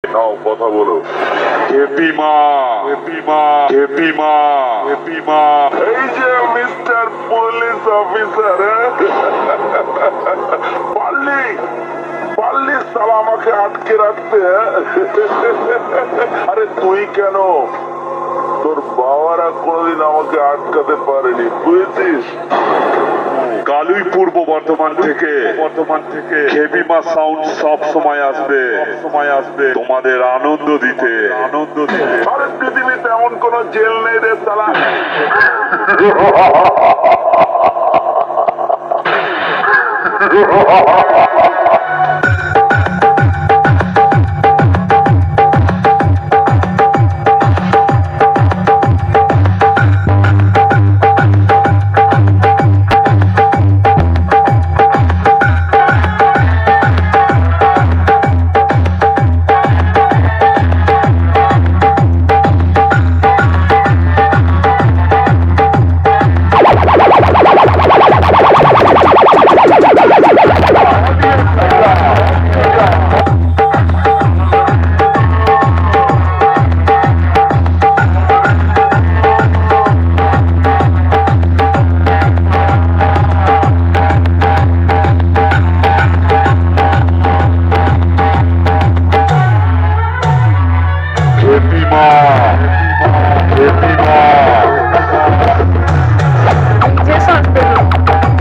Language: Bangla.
নাও কথা বলো। হেপি মা, হেপি মা, হেপি মা, হেপি মা। এই যে মিস্টার পুলিশ অফিসার, পারলি পারলি সালা আমাকে আটকে রাখতে। আরে তুই কেন, তোর বাবারা কোনোদিন আমাকে আটকাতে পারেনি, বুঝেছিস? কালুই পূর্ব বর্ধমান থেকে হেপিমা সাউন্ড সব সময় আসবে তোমাদের আনন্দ দিতে। আরে পৃথিবীতে এমন কোন জেল নেই রে সালা। Happy Mom.